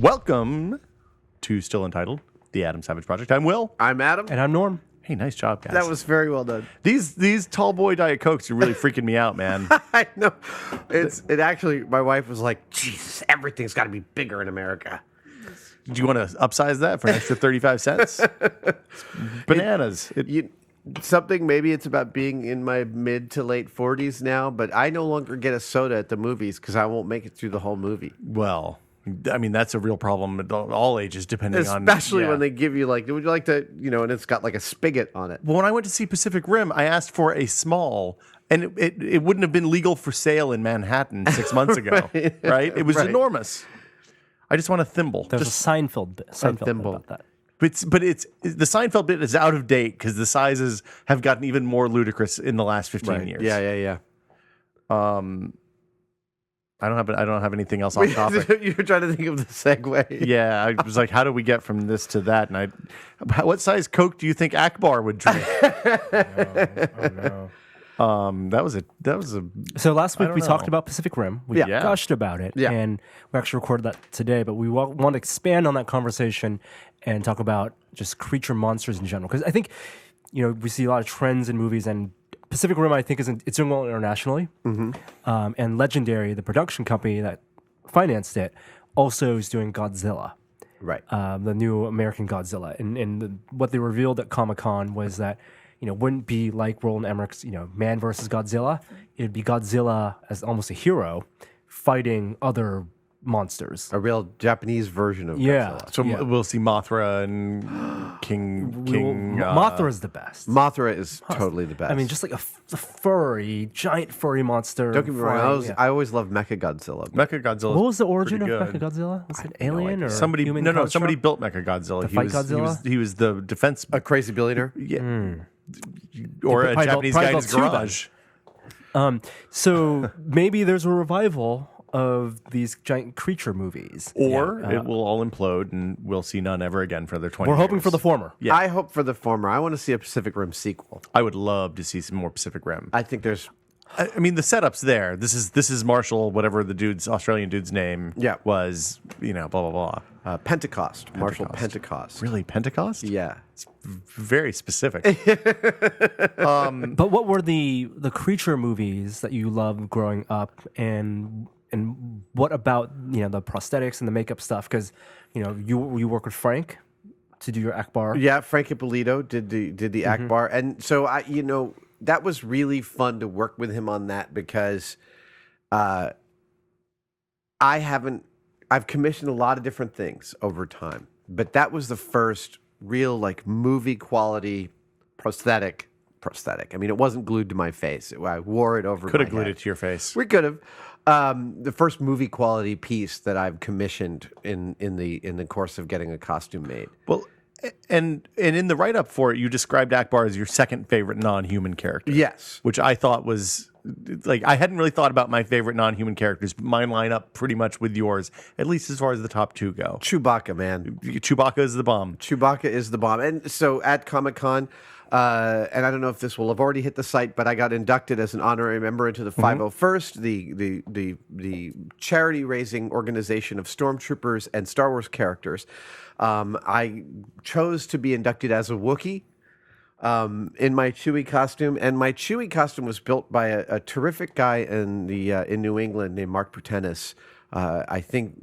Welcome to Still Untitled, the Adam Savage Project. I'm Will. I'm Adam. And I'm Norm. Hey, nice job, guys. That was very well done. These tall boy Diet Cokes are really freaking me out, man. I know. It actually, my wife was like, Jesus, everything's got to be bigger in America. Do you want to upsize that for an extra 35 cents? Bananas. Something, maybe it's about being in my mid to late 40s now, but I no longer get a soda at the movies because I won't make it through the whole movie. Well, I mean, that's a real problem at all ages, depending on... Especially when they give you, like, would you like to, and it's got like a spigot on it. Well, when I went to see Pacific Rim, I asked for a small, and it wouldn't have been legal for sale in Manhattan 6 months ago, right? It was enormous. I just want a thimble. There's a Seinfeld bit about that. But it's the Seinfeld bit is out of date because the sizes have gotten even more ludicrous in the last 15 years. Yeah. I don't have anything else on topic. You were trying to think of the segue. Yeah, I was like, how do we get from this to that? And what size Coke do you think Akbar would drink? Oh no. That was a. So last week we talked about Pacific Rim. We gushed about it, Yeah. and we actually recorded that today. But we want to expand on that conversation and talk about just creature monsters in general, because I think we see a lot of trends in movies, and Pacific Rim I think it's doing well internationally, and Legendary, the production company that financed it, also is doing Godzilla. Right. The new American Godzilla, and what they revealed at Comic-Con was that wouldn't be like Roland Emmerich's Man versus Godzilla. It'd be Godzilla as almost a hero fighting other monsters. A real Japanese version of Godzilla. So we'll see Mothra and King. Mothra is the best. Mothra is totally the best. I mean, just like a giant furry monster. Don't get me wrong. I always loved Mechagodzilla. Mechagodzilla. What was the origin of Mechagodzilla? Was it alien or somebody? human No. construct? Somebody built Mechagodzilla. To fight Godzilla? He was the defense. A crazy billionaire. Yeah. Or a Probably Japanese guy in his garage. So maybe there's a revival of these giant creature movies. Or it will all implode and we'll see none ever again for another 20 years. We're hoping for the former. Yeah. I hope for the former. I want to see a Pacific Rim sequel. I would love to see some more Pacific Rim. I think there's... I mean, the setup's there. This is Marshall, whatever the Australian dude's name was, blah, blah, blah. Pentecost. Marshall Pentecost. Really? Pentecost? Yeah. It's very specific. But what were the creature movies that you loved growing up, and what about the prosthetics and the makeup stuff? Because you work with Frank to do your Akbar. Yeah, Frank Ippolito did the Akbar, and so that was really fun to work with him on that because I've commissioned a lot of different things over time, but that was the first real movie quality prosthetic. I mean, it wasn't glued to my face. I wore it over. Could have glued it to your face. We could have. The first movie quality piece that I've commissioned in the course of getting a costume made. Well, and in the write-up for it, you described Akbar as your second favorite non-human character. Yes. Which I thought was, I hadn't really thought about my favorite non-human characters, but mine line up pretty much with yours, at least as far as the top two go. Chewbacca, man. Chewbacca is the bomb. Chewbacca is the bomb. And so at Comic-Con, and I don't know if this will have already hit the site, but I got inducted as an honorary member into the 501st, the charity-raising organization of stormtroopers and Star Wars characters. I chose to be inducted as a Wookiee in my Chewie costume, and my Chewie costume was built by a terrific guy in New England named Mark Putenis. I think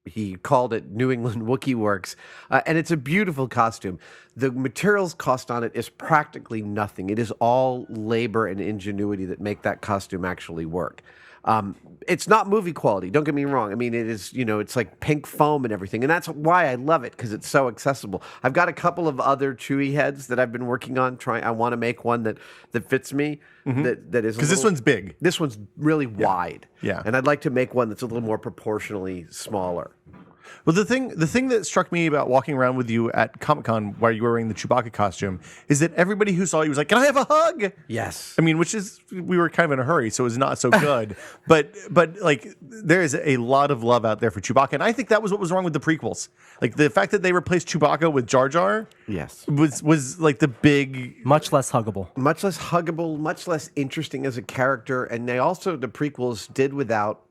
he called it New England Wookiee Works, and it's a beautiful costume. The materials cost on it is practically nothing. It is all labor and ingenuity that make that costume actually work. It's not movie quality, don't get me wrong. I mean, it is, it's like pink foam and everything, and that's why I love it, because it's so accessible. I've got a couple of other Chewie heads that I've been working on. I want to make one that fits me, that is... Because this one's big. This one's really wide. Yeah. And I'd like to make one that's a little more proportionally smaller. Well, the thing that struck me about walking around with you at Comic-Con while you were wearing the Chewbacca costume is that everybody who saw you was like, "Can I have a hug?" Yes. I mean, we were kind of in a hurry, so it was not so good. but there is a lot of love out there for Chewbacca, and I think that was what was wrong with the prequels. Like the fact that they replaced Chewbacca with Jar Jar. Yes. Was like the big... Much less huggable. Much less huggable, much less interesting as a character, and the prequels did without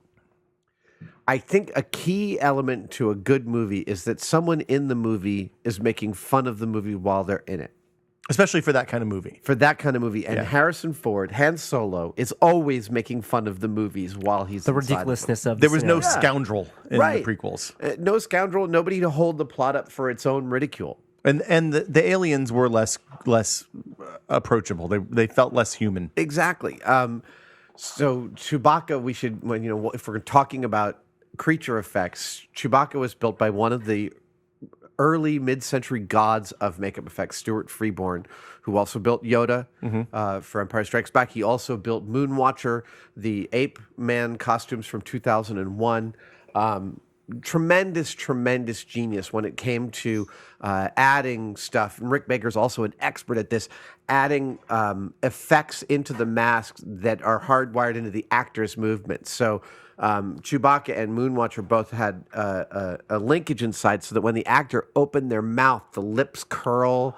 I think a key element to a good movie is that someone in the movie is making fun of the movie while they're in it. Especially for that kind of movie. For that kind of movie. And Harrison Ford, Han Solo, is always making fun of the movies while he's The inside ridiculousness of There was no scenario. scoundrel in the prequels. No scoundrel, nobody to hold the plot up for its own ridicule. And the aliens were less approachable. They felt less human. Exactly. So Chewbacca, we should, if we're talking about creature effects, Chewbacca was built by one of the early mid-century gods of makeup effects, Stuart Freeborn, who also built Yoda for Empire Strikes Back. He also built Moonwatcher, the ape man costumes from 2001. Tremendous genius when it came to adding stuff. And Rick Baker's also an expert at this, adding effects into the masks that are hardwired into the actor's movements. So Chewbacca and Moonwatcher both had a linkage inside so that when the actor opened their mouth, the lips curl,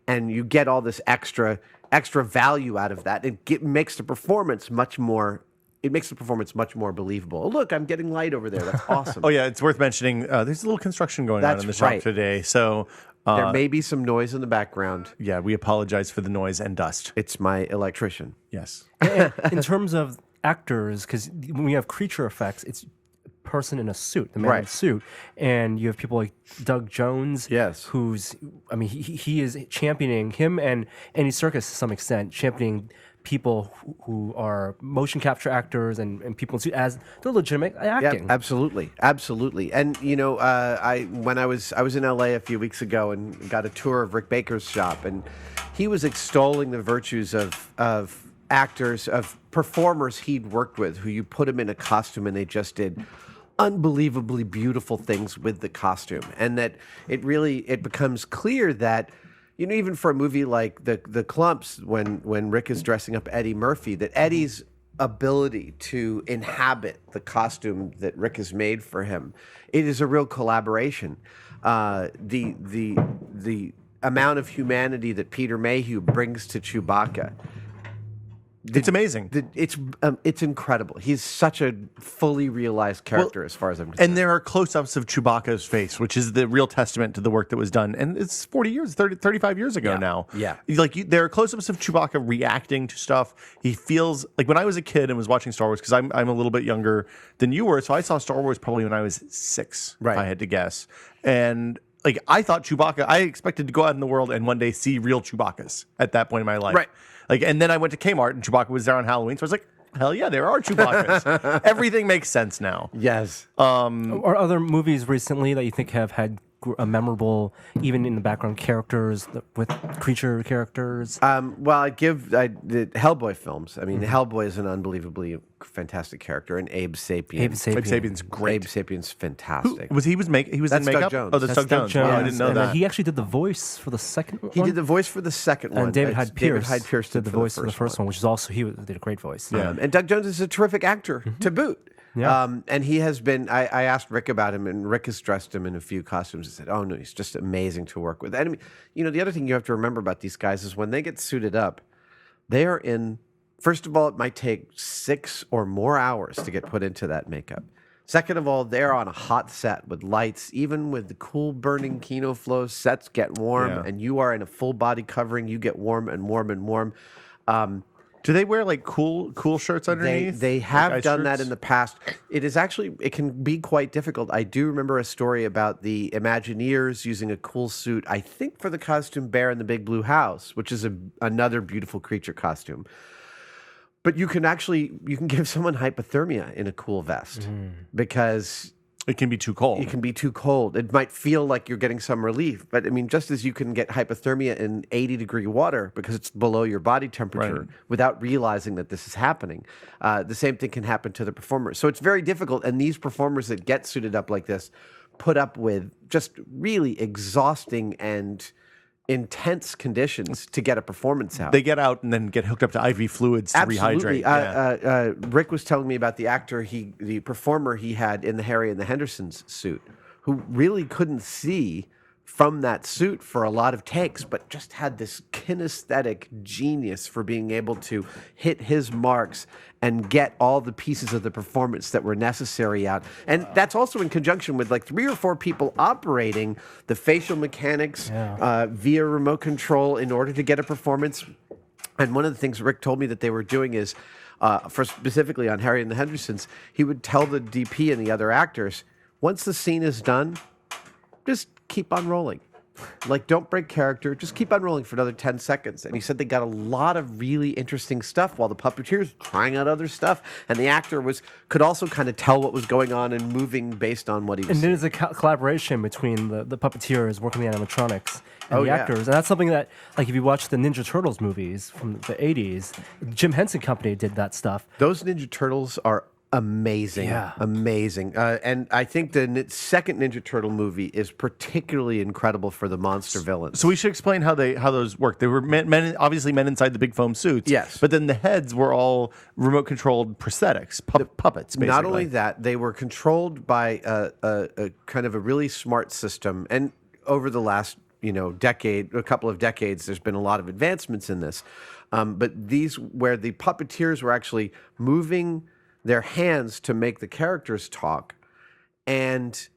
and you get all this extra value out of that. It makes the performance much more. It makes the performance much more believable. Oh, look, I'm getting light over there. That's awesome. Oh yeah, it's worth mentioning. There's a little construction going on in the shop today, so there may be some noise in the background. Yeah, we apologize for the noise and dust. It's my electrician. Yes. In terms of actors, because when we have creature effects, it's a person in a suit, the man in a suit, and you have people like Doug Jones, who's, I mean, he is championing him and Andy Serkis to some extent, championing people who are motion capture actors and people in suit as the legitimate acting. Yeah, absolutely. And when I was in LA a few weeks ago and got a tour of Rick Baker's shop, and he was extolling the virtues of actors, of performers he'd worked with, who you put them in a costume and they just did unbelievably beautiful things with the costume, and that it becomes clear that, even for a movie like the Clumps, when Rick is dressing up Eddie Murphy, that Eddie's ability to inhabit the costume that Rick has made for him, it is a real collaboration. The amount of humanity that Peter Mayhew brings to Chewbacca, it's amazing. It's incredible. He's such a fully realized character, as far as I'm concerned. And there are close-ups of Chewbacca's face, which is the real testament to the work that was done. And it's 35 years ago now. Yeah. There are close-ups of Chewbacca reacting to stuff. He feels like when I was a kid and was watching Star Wars, because I'm a little bit younger than you were, so I saw Star Wars probably when I was 6, if I had to guess. And I thought Chewbacca, I expected to go out in the world and one day see real Chewbaccas at that point in my life. Right. And then I went to Kmart and Chewbacca was there on Halloween. So I was like, hell yeah, there are Chewbaccas. Everything makes sense now. Yes. Are other movies recently that you think have had a memorable, even in the background, characters with creature characters? Well, the Hellboy films. I mean, Hellboy is an unbelievably fantastic character, and Abe Sapien. Abe Sapien's great. He was fantastic. He was in That's makeup? Doug Jones. Oh, that's Doug Jones. Oh, I didn't know and that. He actually did the voice for the second one. He did the voice for the second one. And David Hyde Pierce did the voice for the first one, which is also, he did a great voice. Yeah. And Doug Jones is a terrific actor to boot. Yeah. And he has been, I asked Rick about him, and Rick has dressed him in a few costumes and said, oh no, he's just amazing to work with. And I mean, the other thing you have to remember about these guys is when they get suited up, they are in, first of all, it might take 6 or more hours to get put into that makeup. Second of all, they're on a hot set with lights. Even with the cool burning Kino flow, sets get warm, and you are in a full body covering. You get warm and warm and warm. Do they wear cool shirts underneath? They have done that in the past. It can be quite difficult. I do remember a story about the Imagineers using a cool suit, I think for the costume Bear in the Big Blue House, which is another beautiful creature costume. But you can give someone hypothermia in a cool vest because it can be too cold. It can be too cold. It might feel like you're getting some relief, but I mean, just as you can get hypothermia in 80-degree water because it's below your body temperature without realizing that this is happening, the same thing can happen to the performer. So it's very difficult, and these performers that get suited up like this put up with just really exhausting and intense conditions to get a performance out. They get out and then get hooked up to IV fluids to rehydrate. Rick was telling me about the performer he had in the Harry and the Hendersons suit, who really couldn't see from that suit for a lot of takes, but just had this kinesthetic genius for being able to hit his marks and get all the pieces of the performance that were necessary out. And that's also in conjunction with like 3 or 4 people operating the facial mechanics via remote control in order to get a performance. And one of the things Rick told me that they were doing is, for specifically on Harry and the Hendersons, he would tell the DP and the other actors, once the scene is done, just keep on rolling. Like, don't break character. Just keep on rolling for another 10 seconds. And he said they got a lot of really interesting stuff while the puppeteers trying out other stuff. And the actor could also kind of tell what was going on and moving based on what he was And there's a collaboration between the puppeteers working the animatronics and the yeah. actors. And that's something that, like, if you watch the Ninja Turtles movies from the 80s, Jim Henson Company did that stuff. Those Ninja Turtles are amazing. Yeah. Amazing. And I think the second Ninja Turtle movie is particularly incredible for the monster villains. So we should explain how those work. They were men, obviously men inside the big foam suits. Yes. But then the heads were all remote controlled prosthetics, puppets, basically. Not only that, they were controlled by a kind of a really smart system. And over the last a couple of decades, there's been a lot of advancements in this. But these, where the puppeteers were actually moving their hands to make the characters talk, and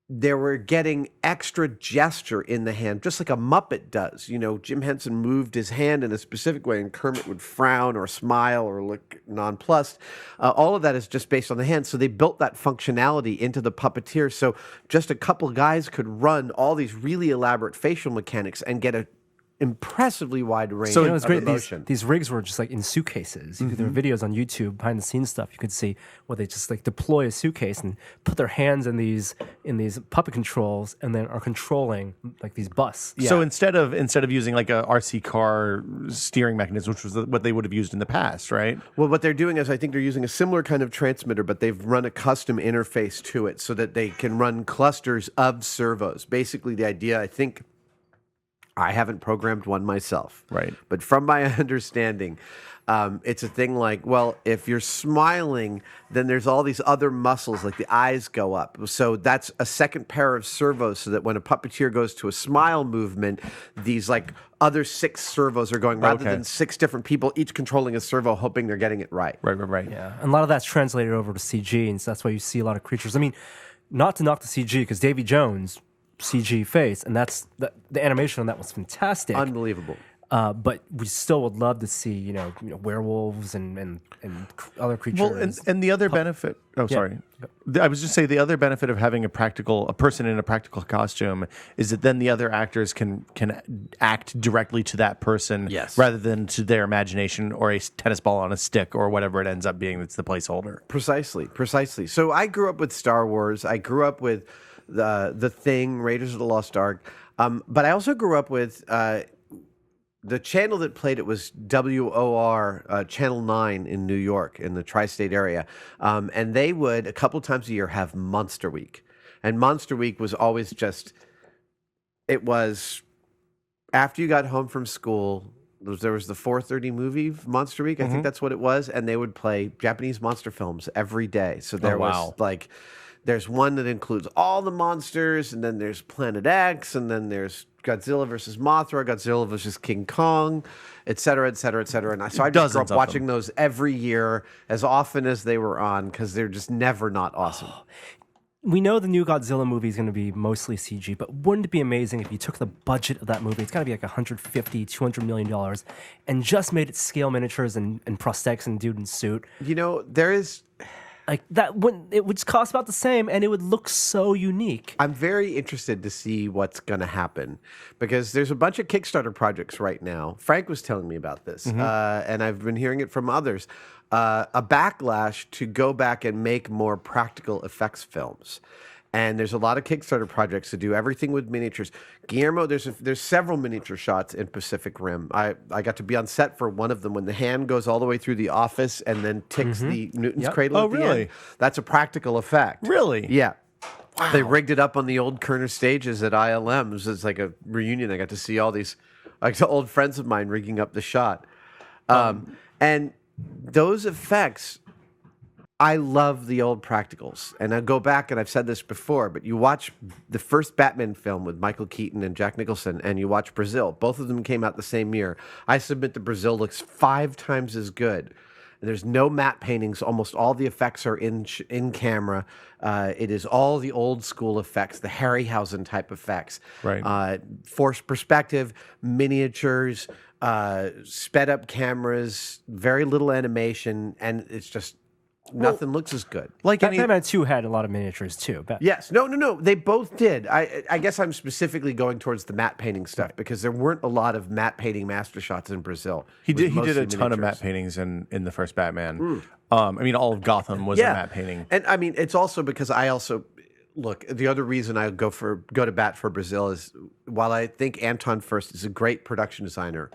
they were getting extra gesture in the hand, just like a Muppet does. Jim Henson moved his hand in a specific way, and Kermit would frown or smile or look nonplussed. All of that is just based on the hand. So they built that functionality into the puppeteer. So just a couple guys could run all these really elaborate facial mechanics and get a impressively wide range So it was of great. emotion. These rigs were just like in suitcases. There were videos on YouTube, behind the scenes stuff. You could see where they just like deploy a suitcase and put their hands in these puppet controls, and then are controlling like these busts. So instead of using like a RC car steering mechanism, which was what they would have used in the past, right? Well, what they're doing is I think they're using a similar kind of transmitter, but they've run a custom interface to it so that they can run clusters of servos. Basically, the idea, I think, I haven't programmed one myself. Right. But from my understanding, it's a thing like, well, if you're smiling, then there's all these other muscles, like the eyes go up. So that's a second pair of servos, so that when a puppeteer goes to a smile movement, these like other 6 servos are going, rather than 6 different people, each controlling a servo, hoping they're getting it right. Right. Yeah, and a lot of that's translated over to CG, and so that's why you see a lot of creatures. I mean, not to knock the CG, because Davy Jones CG face, and that's the animation on that was fantastic, Unbelievable. But we still would love to see werewolves and other creatures. Well, and the other benefit. Oh, sorry. I was just saying the other benefit of having a person in a practical costume is that then the other actors can act directly to that person, rather than to their imagination or a tennis ball on a stick or whatever it ends up being. That's the placeholder. Precisely. So I grew up with Star Wars. I grew up with the Thing, Raiders of the Lost Ark. But I also grew up with the channel that played it was WOR, Channel 9 in New York, in the tri-state area. And they would, a couple times a year, have Monster Week. And Monster Week was always just, it was after you got home from school, there was the 4:30 movie Monster Week. I think that's what it was. And they would play Japanese monster films every day. So there was like... There's one that includes all the monsters, and then there's Planet X, and then there's Godzilla versus Mothra, Godzilla versus King Kong, et cetera, et cetera, et cetera. And so I just grew up watching those every year as often as they were on, because they're just never not awesome. We know the new Godzilla movie is going to be mostly CG, but wouldn't it be amazing if you took the budget of that movie, it's got to be like $150, $200 million, and just made it scale miniatures and prosthetics and dude in suit? There is... Like that, it would cost about the same, and it would look so unique. I'm very interested to see what's going to happen, because there's a bunch of Kickstarter projects right now. Frank was telling me about this, and I've been hearing it from others. A backlash to go back and make more practical effects films. And there's a lot of Kickstarter projects to do everything with miniatures. Guillermo, there's several miniature shots in Pacific Rim. I got to be on set for one of them when the hand goes all the way through the office and then ticks the Newton's cradle at the end. That's a practical effect. Really? Yeah. Wow. They rigged it up on the old Kerner stages at ILM. It was like a reunion. I got to see all these old friends of mine rigging up the shot. And those effects... I love the old practicals. And I go back, and I've said this before, but you watch the first Batman film with Michael Keaton and Jack Nicholson, and you watch Brazil. Both of them came out the same year. I submit that Brazil looks 5 times as good. And there's no matte paintings. Almost all the effects are in camera. It is all the old school effects, the Harryhausen type effects. Right. Forced perspective, miniatures, sped up cameras, very little animation, and it's just nothing looks as good. Like Batman 2 had a lot of miniatures too. Yes. No. They both did. I guess I'm specifically going towards the matte painting stuff because there weren't a lot of matte painting master shots in Brazil. He did a ton of matte paintings in the first Batman. I mean, all of Gotham was a matte painting. And I mean, it's also because look, the other reason I go to bat for Brazil is while I think Anton Furst is a great production designer,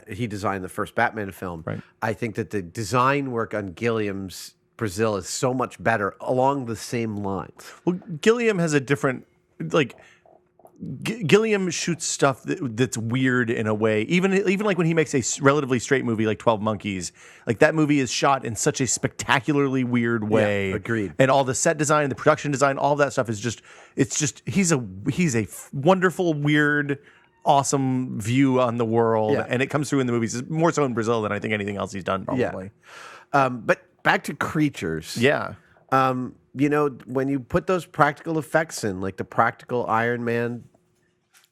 he designed the first Batman film. Right. I think that the design work on Gilliam's Brazil is so much better along the same lines. Well, Gilliam has a different, like, Gilliam shoots stuff that's weird in a way. Even like when he makes a relatively straight movie like 12 Monkeys, like that movie is shot in such a spectacularly weird way. Yeah, agreed. And all the set design, the production design, all of that stuff is just he's a wonderful, weird, awesome view on the world, and it comes through in the movies more so in Brazil than I think anything else he's done probably. Yeah. But back to creatures. Yeah. You know, when you put those practical effects in, like the practical Iron Man,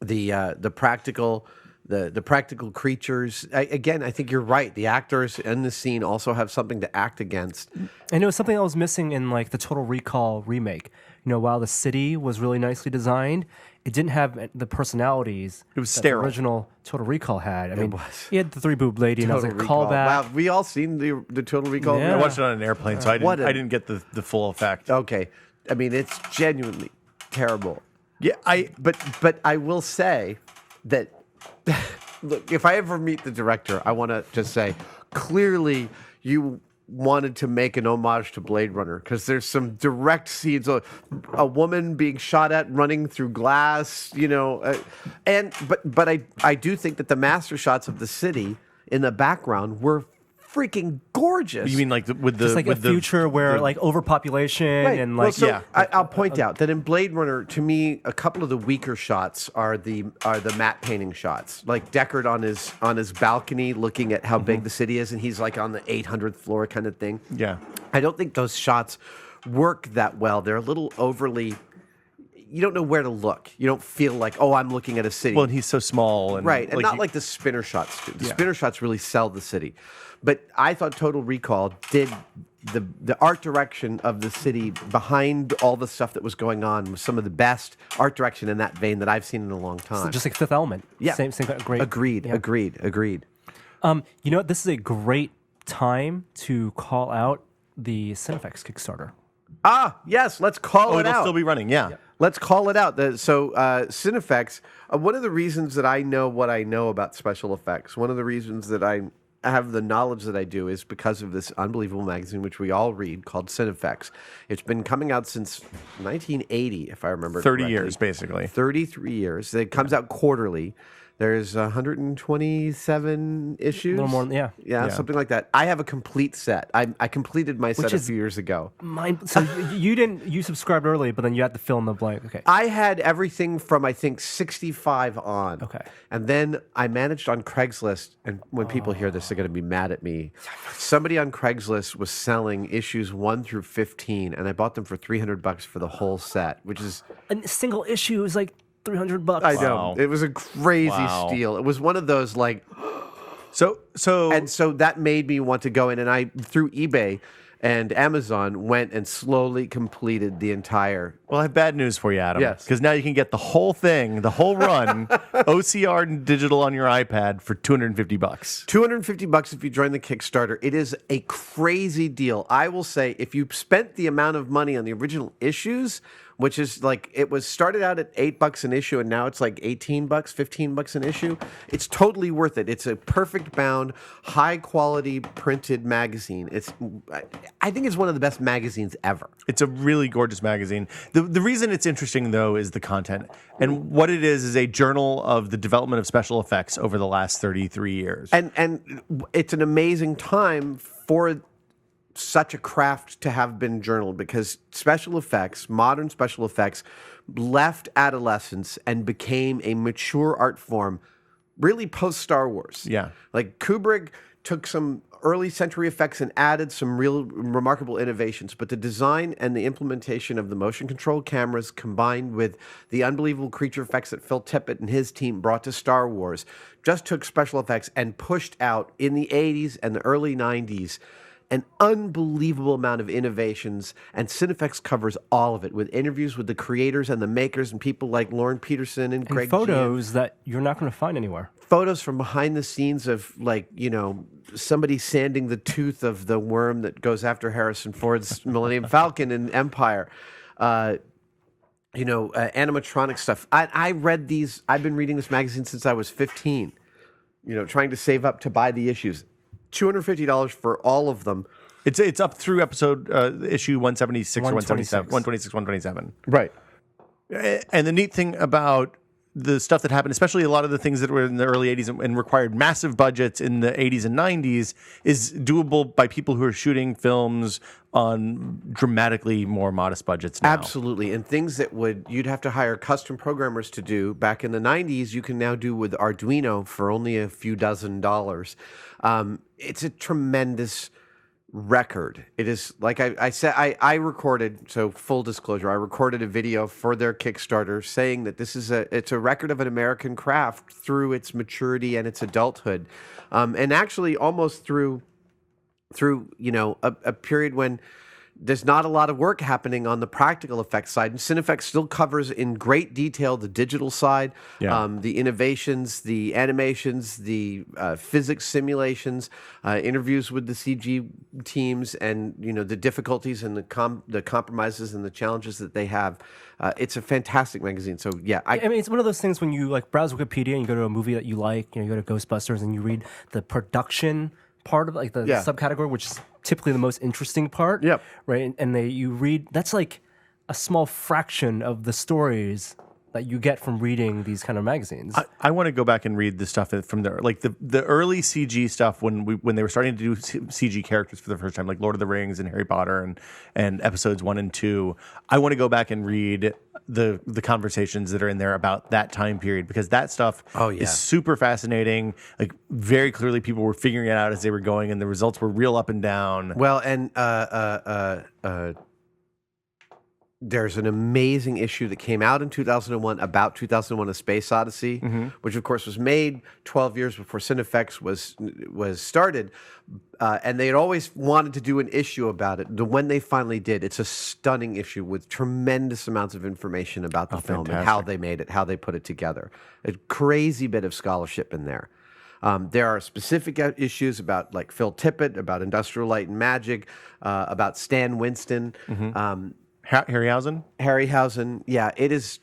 the practical creatures. Again, I think you're right. The actors in the scene also have something to act against. And it was something that was missing in like the Total Recall remake. You know, while the city was really nicely designed, it didn't have the personalities. It was that sterile. The original Total Recall had. I mean, was. he had the 3-boob lady, and I was like, Recall. callback. Wow, we all seen the Total Recall. Yeah. I watched it on an airplane, so I didn't get the full effect. Okay, I mean it's genuinely terrible. Yeah, But I will say that look, if I ever meet the director, I want to just say clearly you wanted to make an homage to Blade Runner because there's some direct scenes of a woman being shot at running through glass, you know, but I do think that the master shots of the city in the background were freaking gorgeous. you mean like with the Just like a future where like overpopulation and like I'll point out that in Blade Runner, to me, a couple of the weaker shots are the matte painting shots, like Deckard on his balcony looking at how big the city is, and he's like on the 800th floor kind of thing. Yeah. I don't think those shots work that well. They're a little overly. You don't know where to look. You don't feel like, oh, I'm looking at a city. Well, and he's so small, and Right, and not like the spinner shots do. The spinner shots really sell the city. But I thought Total Recall did the art direction of the city behind all the stuff that was going on was some of the best art direction in that vein that I've seen in a long time. just like Fifth Element. Yeah. Same great. Agreed. Yeah. Agreed. You know what? This is a great time to call out the Cinefex Kickstarter. Ah, yes, let's call it it'll out. still be running. Yeah. Let's call it out. Cinefex, one of the reasons that I know what I know about special effects, one of the reasons that I have the knowledge that I do is because of this unbelievable magazine, which we all read, called Cinefex. It's been coming out since 1980, if I remember 30 correctly. years, basically. 33 years. It comes out quarterly. There's 127 issues. A little more, yeah. Yeah, something like that. I have a complete set. I completed my set a few years ago. So you subscribed early, but then you had to fill in the blank. Okay. I had everything from, I think, 65 on. Okay. And then I managed on Craigslist, and when people hear this, they're going to be mad at me. Somebody on Craigslist was selling issues 1 through 15, and I bought them for $300 for the whole set, which is... A single issue is like $300. I know. Wow. It was a crazy steal. It was one of those, like... So that made me want to go in, and I, through eBay and Amazon, went and slowly completed the entire... Well, I have bad news for you, Adam. Yes. Because now you can get the whole thing, the whole run, OCR and digital on your iPad for $250. $250 if you join the Kickstarter. It is a crazy deal. I will say, if you spent the amount of money on the original issues, which is like, it was started out at $8 an issue, and now it's like $18, $15 an issue. It's totally worth it. It's a perfect bound, high quality printed magazine. I think it's one of the best magazines ever. It's a really gorgeous magazine. The reason it's interesting, though, is the content. And what it is a journal of the development of special effects over the last 33 years. And it's an amazing time for such a craft to have been journaled because special effects, modern special effects, left adolescence and became a mature art form really post Star Wars. Yeah. Like Kubrick took some early century effects and added some real remarkable innovations, but the design and the implementation of the motion control cameras combined with the unbelievable creature effects that Phil Tippett and his team brought to Star Wars just took special effects and pushed out in the 80s and the early 90s an unbelievable amount of innovations, and Cinefex covers all of it with interviews with the creators and the makers and people like Lauren Peterson and Greg photos that you're not going to find anywhere. Photos from behind the scenes of, like, somebody sanding the tooth of the worm that goes after Harrison Ford's Millennium Falcon in Empire. Animatronic stuff. I read these. I've been reading this magazine since I was 15, trying to save up to buy the issues. $250 for all of them. It's up through episode issue 176 or 177. 126, 127. Right. And the neat thing about the stuff that happened, especially a lot of the things that were in the early 80s and required massive budgets in the 80s and 90s, is doable by people who are shooting films on dramatically more modest budgets now. Absolutely. And things that you'd have to hire custom programmers to do back in the 90s, you can now do with Arduino for only a few $dozen. It's a tremendous record. It is, like I said, I recorded, so full disclosure, I recorded a video for their Kickstarter saying that it's a record of an American craft through its maturity and its adulthood. And actually almost through a period when there's not a lot of work happening on the practical effects side. And Cinefex still covers in great detail the digital side, the innovations, the animations, the physics simulations, interviews with the CG teams, and the difficulties and the compromises and the challenges that they have. It's a fantastic magazine. So yeah, I mean, it's one of those things when you browse Wikipedia and you go to a movie that you like, you go to Ghostbusters and you read the production part of the subcategory, which is typically the most interesting part. Yep. Right. And you read, that's like a small fraction of the stories that you get from reading these kind of magazines. I want to go back and read the stuff from the early CG stuff when they were starting to do CG characters for the first time, like Lord of the Rings and Harry Potter and episodes 1 and 2. I want to go back and read the conversations that are in there about that time period, because that stuff is super fascinating. Like, very clearly people were figuring it out as they were going, and the results were real up and down. Well, and there's an amazing issue that came out in 2001 about 2001: A Space Odyssey, which of course was made 12 years before Cinefex was started, and they had always wanted to do an issue about it. When they finally did, it's a stunning issue with tremendous amounts of information about the film and how they made it, how they put it together. A crazy bit of scholarship in there. There are specific issues about, like, Phil Tippett, about Industrial Light and Magic, about Stan Winston. Harryhausen. Yeah, it is.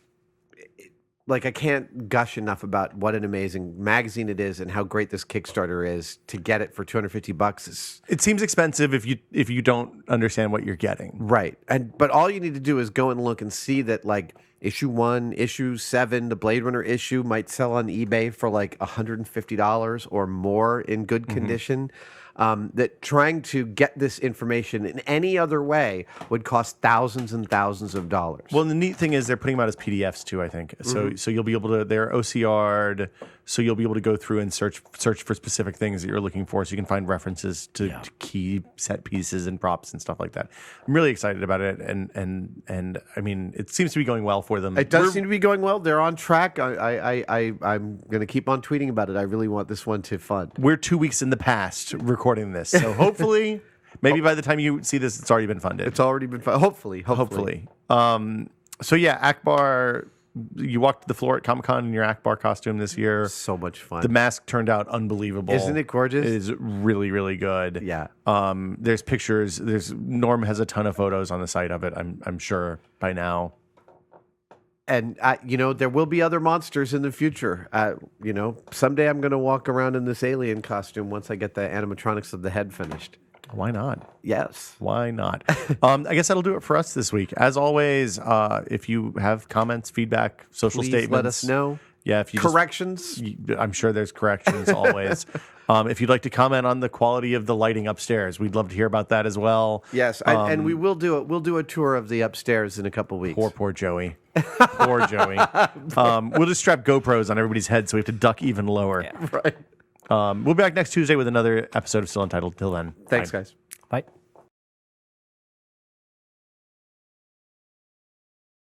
Like, I can't gush enough about what an amazing magazine it is and how great this Kickstarter is. To get it for $250 it seems expensive if you don't understand what you're getting. Right. But all you need to do is go and look and see that, like, issue 1, issue 7, the Blade Runner issue might sell on eBay for like $150 or more in good condition. That trying to get this information in any other way would cost thousands and thousands of dollars. Well, and the neat thing is they're putting them out as PDFs too, I think. So you'll be able to, they're OCR'd, so you'll be able to go through and search for specific things that you're looking for, so you can find references to key set pieces and props and stuff like that. I'm really excited about it, and I mean, it seems to be going well for them. It does seem to be going well. They're on track. I'm going to keep on tweeting about it. I really want this one to fund. We're 2 weeks in the past recording this, so hopefully, maybe by the time you see this, it's already been funded. It's already been funded. Hopefully. So yeah, Akbar, you walked the floor at Comic-Con in your Akbar costume this year. So much fun. The mask turned out unbelievable. Isn't it gorgeous? It is really, really good. Yeah. There's pictures. Norm has a ton of photos on the site of it, I'm sure by now. And, there will be other monsters in the future. Someday I'm going to walk around in this alien costume once I get the animatronics of the head finished. Why not? Yes. Why not? I guess that'll do it for us this week. As always, if you have comments, feedback, social Please statements, let us know. Yeah, if you Corrections. I'm sure there's corrections always. If you'd like to comment on the quality of the lighting upstairs, we'd love to hear about that as well. Yes, and we will do it. We'll do a tour of the upstairs in a couple weeks. Poor Joey. Poor Joey. We'll just strap GoPros on everybody's head so we have to duck even lower. Right. We'll be back next Tuesday with another episode of Still Untitled. Till then. Thanks, bye. guys. Bye.